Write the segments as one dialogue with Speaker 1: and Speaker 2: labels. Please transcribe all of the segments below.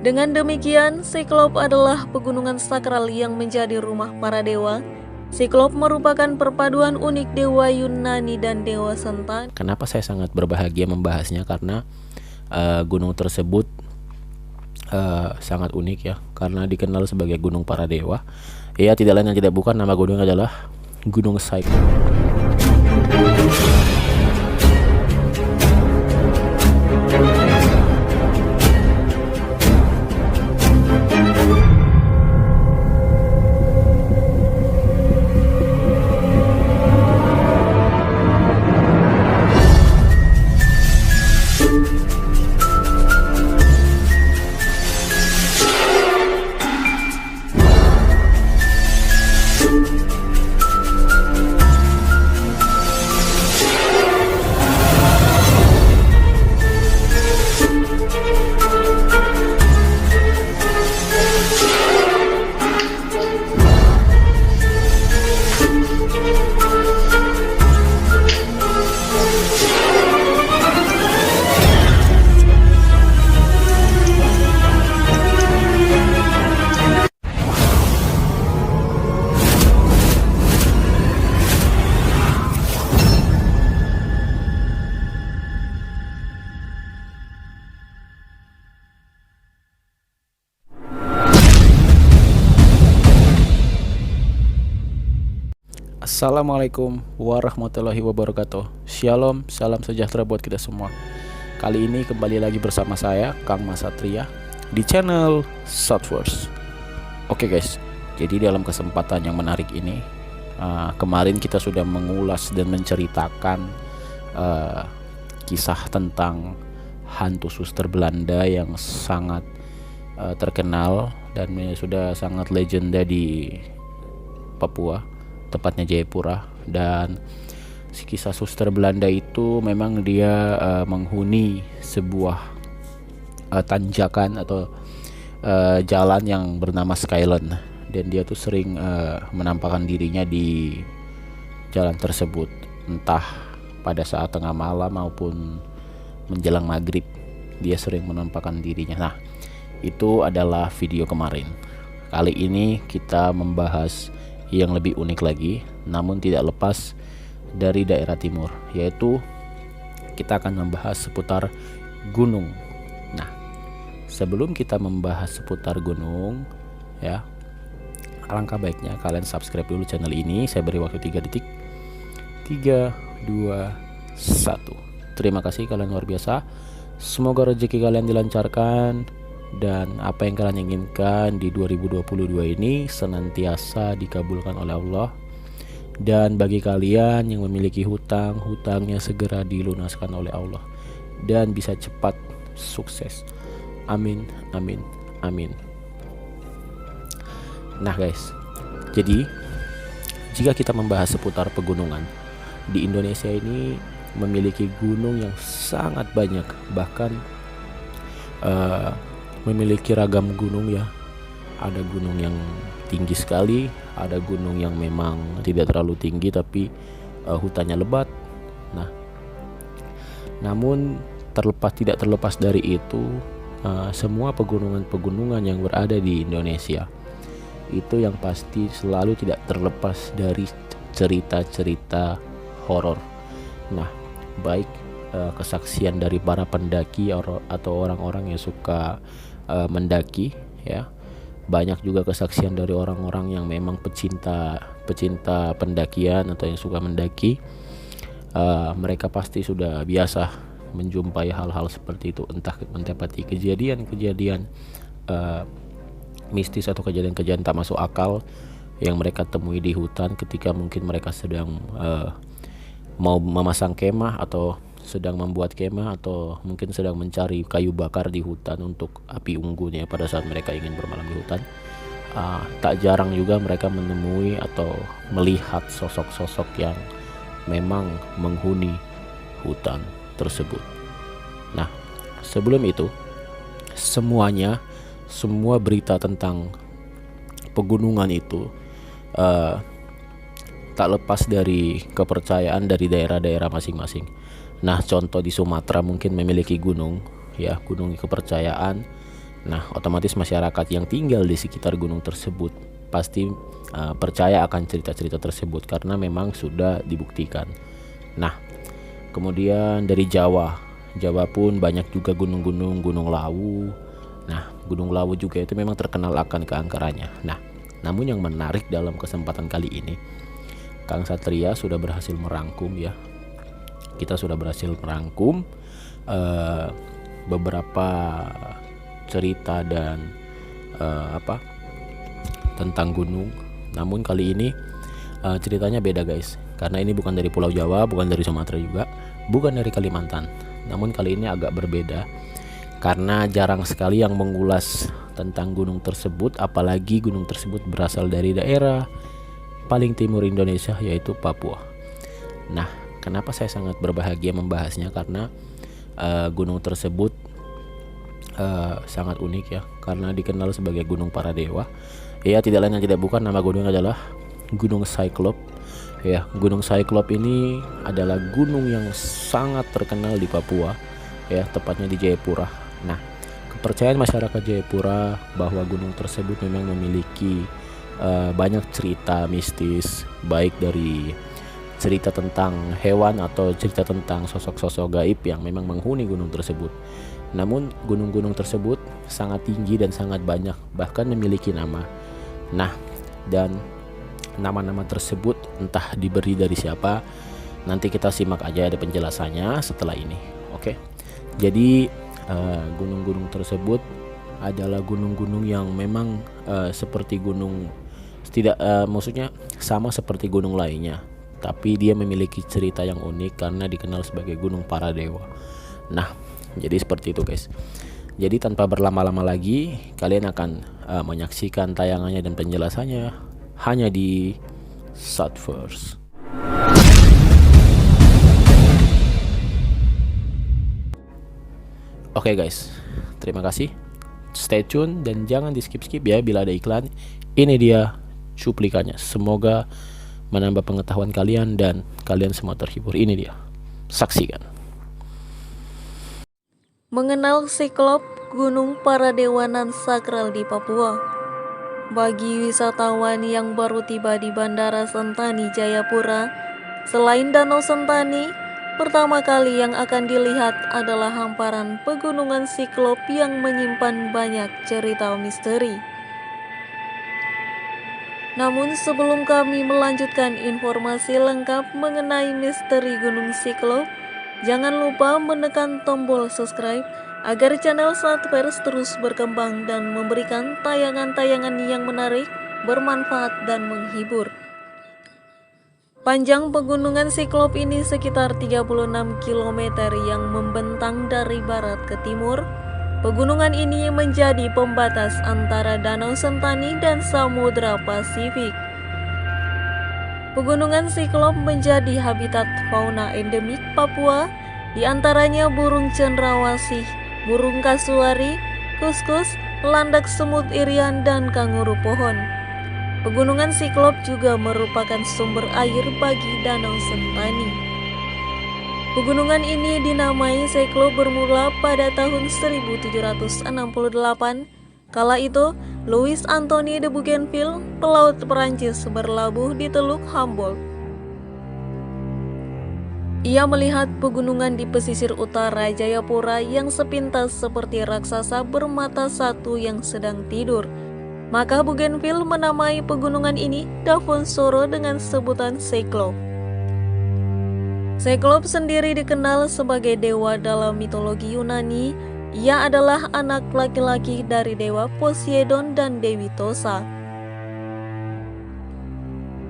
Speaker 1: Dengan demikian, Siklop adalah pegunungan sakral yang menjadi rumah para dewa. Siklop merupakan perpaduan unik dewa Yunani dan dewa Sentani.
Speaker 2: Kenapa saya sangat berbahagia membahasnya? Karena gunung tersebut sangat unik ya, karena dikenal sebagai gunung para dewa. Ya, tidak lain dan tidak bukan, nama gunung adalah Gunung Cyclops. Assalamualaikum warahmatullahi wabarakatuh. Shalom, salam sejahtera buat kita semua. Kali ini kembali lagi bersama saya, Kang Mas Satria, di channel Southwards. Oke guys, jadi dalam kesempatan yang menarik ini, kemarin kita sudah mengulas dan menceritakan kisah tentang hantu suster Belanda yang sangat terkenal dan sudah sangat legenda di Papua, tepatnya Jayapura. Dan si kisah suster Belanda itu memang dia menghuni sebuah tanjakan atau jalan yang bernama Skyland, dan dia tuh sering menampakkan dirinya di jalan tersebut, entah pada saat tengah malam maupun menjelang maghrib. Dia sering menampakkan dirinya. Nah, itu adalah video kemarin. Kali ini kita membahas yang lebih unik lagi, namun tidak lepas dari daerah timur, yaitu kita akan membahas seputar gunung. Nah, sebelum kita membahas seputar gunung ya, alangkah baiknya kalian subscribe dulu channel ini. Saya beri waktu 3 detik. 3, 2, 1. Terima kasih, kalian luar biasa. Semoga rezeki kalian dilancarkan dan apa yang kalian inginkan di 2022 ini senantiasa dikabulkan oleh Allah. Dan bagi kalian yang memiliki hutang, hutangnya segera dilunaskan oleh Allah dan bisa cepat sukses. Amin, amin, amin. Nah guys, jadi jika kita membahas seputar pegunungan, di Indonesia ini memiliki gunung yang sangat banyak, bahkan memiliki ragam gunung ya. Ada gunung yang tinggi sekali, ada gunung yang memang tidak terlalu tinggi tapi hutannya lebat. Nah, namun tidak terlepas dari itu, semua pegunungan-pegunungan yang berada di Indonesia itu yang pasti selalu tidak terlepas dari cerita-cerita horor. Nah, baik kesaksian dari para pendaki atau orang-orang yang suka mendaki ya. Banyak juga kesaksian dari orang-orang yang memang pecinta pendakian atau yang suka mendaki. Mereka pasti sudah biasa menjumpai hal-hal seperti itu, entah mendapati kejadian-kejadian mistis atau kejadian-kejadian tak masuk akal yang mereka temui di hutan ketika mungkin mereka sedang mau memasang kemah atau sedang membuat kemah atau mungkin sedang mencari kayu bakar di hutan untuk api unggunnya pada saat mereka ingin bermalam di hutan. Tak jarang juga mereka menemui atau melihat sosok-sosok yang memang menghuni hutan tersebut. Nah, sebelum itu semua berita tentang pegunungan itu tak lepas dari kepercayaan dari daerah-daerah masing-masing. Nah, contoh di Sumatera mungkin memiliki gunung, ya, gunung kepercayaan Nah, otomatis masyarakat yang tinggal di sekitar gunung tersebut pasti percaya akan cerita-cerita tersebut karena memang sudah dibuktikan. Nah, kemudian dari Jawa pun banyak juga gunung-gunung, Gunung Lawu. Nah, Gunung Lawu juga itu memang terkenal akan keangkerannya. Nah, namun yang menarik dalam kesempatan kali ini, Kang Satria sudah berhasil merangkum ya. Kita sudah berhasil merangkum beberapa cerita dan tentang gunung. Namun kali ini ceritanya beda guys, karena ini bukan dari Pulau Jawa, bukan dari Sumatera juga, bukan dari Kalimantan. Namun kali ini agak berbeda karena jarang sekali yang mengulas tentang gunung tersebut, apalagi gunung tersebut berasal dari daerah paling timur Indonesia, yaitu Papua. Nah, kenapa saya sangat berbahagia membahasnya, karena gunung tersebut sangat unik ya, karena dikenal sebagai Gunung Paradewa. Ya, tidak lain dan tidak bukan, nama gunung adalah Gunung Cyclops. Ya, Gunung Cyclops ini adalah gunung yang sangat terkenal di Papua, ya, tepatnya di Jayapura. Nah, kepercayaan masyarakat Jayapura bahwa gunung tersebut memang memiliki banyak cerita mistis, baik dari cerita tentang hewan atau cerita tentang sosok-sosok gaib yang memang menghuni gunung tersebut. Namun gunung-gunung tersebut sangat tinggi dan sangat banyak, bahkan memiliki nama. Nah, dan nama-nama tersebut entah diberi dari siapa, nanti kita simak aja ada penjelasannya setelah ini. Oke. Jadi gunung-gunung tersebut adalah gunung-gunung yang memang seperti gunung, tidak maksudnya sama seperti gunung lainnya, tapi dia memiliki cerita yang unik karena dikenal sebagai Gunung Paradewa. Nah, jadi seperti itu guys. Jadi tanpa berlama-lama lagi, kalian akan menyaksikan tayangannya dan penjelasannya hanya di Satverse. Oke guys, terima kasih. Stay tune dan jangan di skip-skip ya bila ada iklan. Ini dia cuplikannya. Semoga menambah pengetahuan kalian dan kalian semua terhibur. Ini dia, saksikan.
Speaker 1: Mengenal Cyclops, Gunung Paradewa nan sakral di Papua. Bagi wisatawan yang baru tiba di Bandara Sentani Jayapura, selain Danau Sentani, pertama kali yang akan dilihat adalah hamparan pegunungan Cyclops yang menyimpan banyak cerita misteri. Namun sebelum kami melanjutkan informasi lengkap mengenai misteri Gunung Cyclops, jangan lupa menekan tombol subscribe agar channel Satverse terus berkembang dan memberikan tayangan-tayangan yang menarik, bermanfaat, dan menghibur. Panjang pegunungan Cyclops ini sekitar 36 km yang membentang dari barat ke timur. Pegunungan ini menjadi pembatas antara Danau Sentani dan Samudra Pasifik. Pegunungan Cyclops menjadi habitat fauna endemik Papua, di antaranya burung cendrawasih, burung kasuari, kuskus, landak semut irian, dan kanguru pohon. Pegunungan Cyclops juga merupakan sumber air bagi Danau Sentani. Pegunungan ini dinamai Cyclops bermula pada tahun 1768. Kala itu, Louis Anthony de Bougainville, pelaut Perancis, berlabuh di Teluk Humboldt. Ia melihat pegunungan di pesisir utara Jayapura yang sepintas seperti raksasa bermata satu yang sedang tidur. Maka Bougainville menamai pegunungan ini Davonsoro dengan sebutan Cyclops. Cyclops sendiri dikenal sebagai dewa dalam mitologi Yunani. Ia adalah anak laki-laki dari dewa Poseidon dan Dewi Tosa.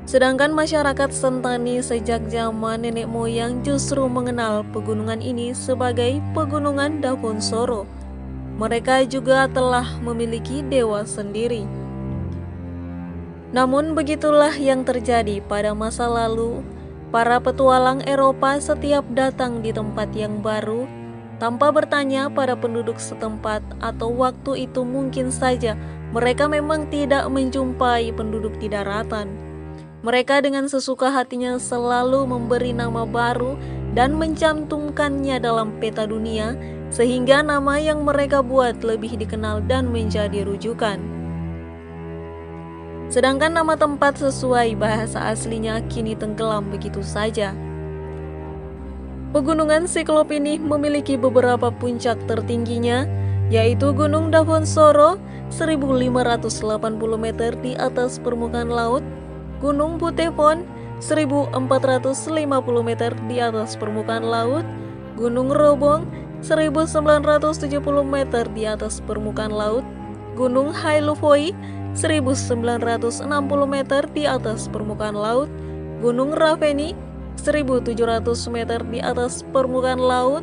Speaker 1: Sedangkan masyarakat Sentani sejak zaman nenek moyang justru mengenal pegunungan ini sebagai pegunungan Davonsoro. Mereka juga telah memiliki dewa sendiri. Namun begitulah yang terjadi pada masa lalu. Para petualang Eropa setiap datang di tempat yang baru, tanpa bertanya pada penduduk setempat atau waktu itu mungkin saja mereka memang tidak menjumpai penduduk di daratan. Mereka dengan sesuka hatinya selalu memberi nama baru dan mencantumkannya dalam peta dunia, sehingga nama yang mereka buat lebih dikenal dan menjadi rujukan. Sedangkan nama tempat sesuai bahasa aslinya kini tenggelam begitu saja. Pegunungan Siklop ini memiliki beberapa puncak tertingginya, yaitu Gunung Dafonsoro 1580 meter di atas permukaan laut, Gunung Butefon 1450 meter di atas permukaan laut, Gunung Robong 1970 meter di atas permukaan laut, Gunung Hailufoi 1960 meter di atas permukaan laut, Gunung Raveni 1700 meter di atas permukaan laut,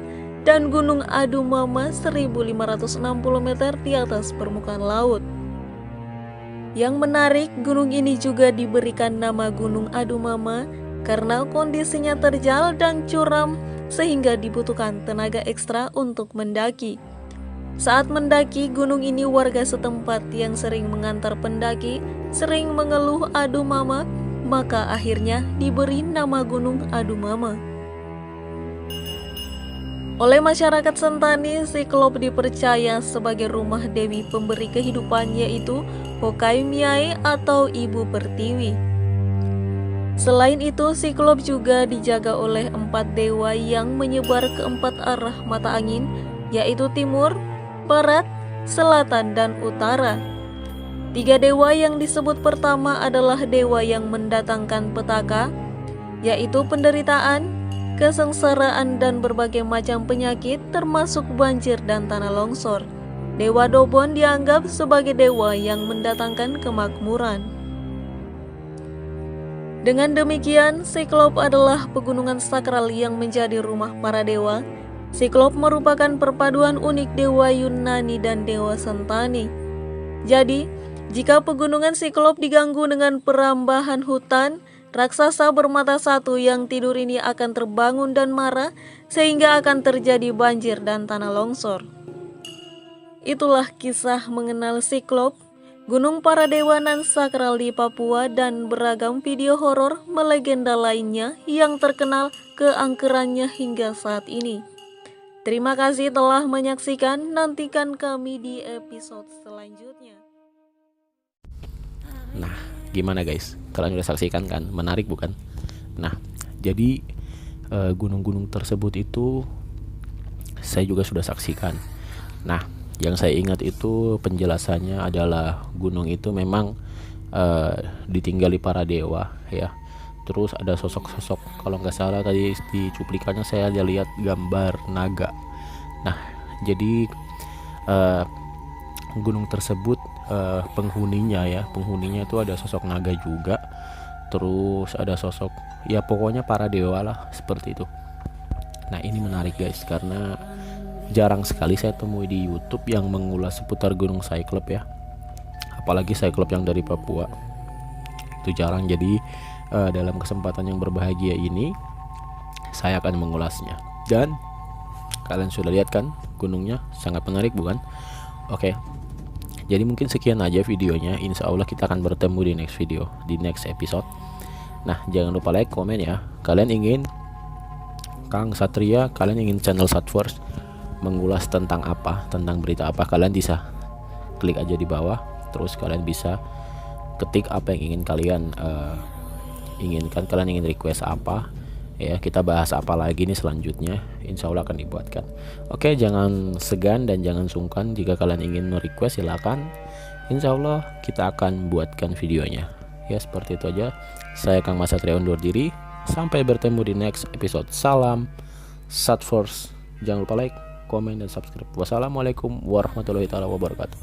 Speaker 1: dan Gunung Adumama 1560 meter di atas permukaan laut. Yang menarik, gunung ini juga diberikan nama Gunung Adumama karena kondisinya terjal dan curam sehingga dibutuhkan tenaga ekstra untuk mendaki. Saat mendaki gunung ini, warga setempat yang sering mengantar pendaki sering mengeluh Adumama, maka akhirnya diberi nama Gunung Adumama. Oleh masyarakat Sentani, Siklop dipercaya sebagai rumah Dewi pemberi kehidupan, yaitu Hokai Miai atau Ibu Pertiwi. Selain itu, Siklop juga dijaga oleh 4 dewa yang menyebar ke 4 arah mata angin, yaitu timur, barat, selatan, dan utara. 3 dewa yang disebut pertama adalah dewa yang mendatangkan petaka, yaitu penderitaan, kesengsaraan, dan berbagai macam penyakit termasuk banjir dan tanah longsor. Dewa Dobon dianggap sebagai dewa yang mendatangkan kemakmuran. Dengan demikian, Siklop adalah pegunungan sakral yang menjadi rumah para dewa. Siklop merupakan perpaduan unik dewa Yunani dan dewa Sentani. Jadi, jika pegunungan Siklop diganggu dengan perambahan hutan, raksasa bermata satu yang tidur ini akan terbangun dan marah sehingga akan terjadi banjir dan tanah longsor. Itulah kisah mengenal Siklop, gunung para dewa nan sakral di Papua, dan beragam video horor melegenda lainnya yang terkenal keangkerannya hingga saat ini. Terima kasih telah menyaksikan, nantikan kami di episode selanjutnya.
Speaker 2: Nah, gimana guys? Kalian udah saksikan kan? Menarik bukan? Nah, jadi gunung-gunung tersebut itu saya juga sudah saksikan. Nah, yang saya ingat itu penjelasannya adalah gunung itu memang ditinggali para dewa ya. Terus ada sosok-sosok, kalau nggak salah tadi di cuplikannya saya lihat gambar naga. Nah, jadi gunung tersebut penghuninya itu ada sosok naga juga. Terus ada sosok, ya pokoknya para dewa lah, seperti itu. Nah, ini menarik guys, karena jarang sekali saya temui di YouTube yang mengulas seputar gunung Siklop ya. Apalagi Siklop yang dari Papua. Itu jarang. Jadi dalam kesempatan yang berbahagia ini saya akan mengulasnya. Dan kalian sudah lihat kan gunungnya, sangat menarik bukan? Oke. Jadi mungkin sekian aja videonya. Insya Allah kita akan bertemu di next video, di next episode. Nah, jangan lupa like, komen ya. Kalian ingin Kang Satria, kalian ingin channel Satverse mengulas tentang apa, tentang berita apa, kalian bisa klik aja di bawah. Terus kalian bisa ketik apa yang ingin kalian inginkan. Kalian ingin request apa ya, kita bahas apa lagi nih selanjutnya, insya Allah akan dibuatkan. Oke, jangan segan dan jangan sungkan. Jika kalian ingin request silakan, insya Allah kita akan buatkan videonya ya. Seperti itu aja. Saya Kang Mas Satria undur diri, sampai bertemu di next episode. Salam Satverse. Jangan lupa like, komen, dan subscribe. Wassalamualaikum warahmatullahi wabarakatuh.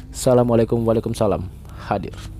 Speaker 2: Assalamualaikum, waalaikumsalam. Hadir.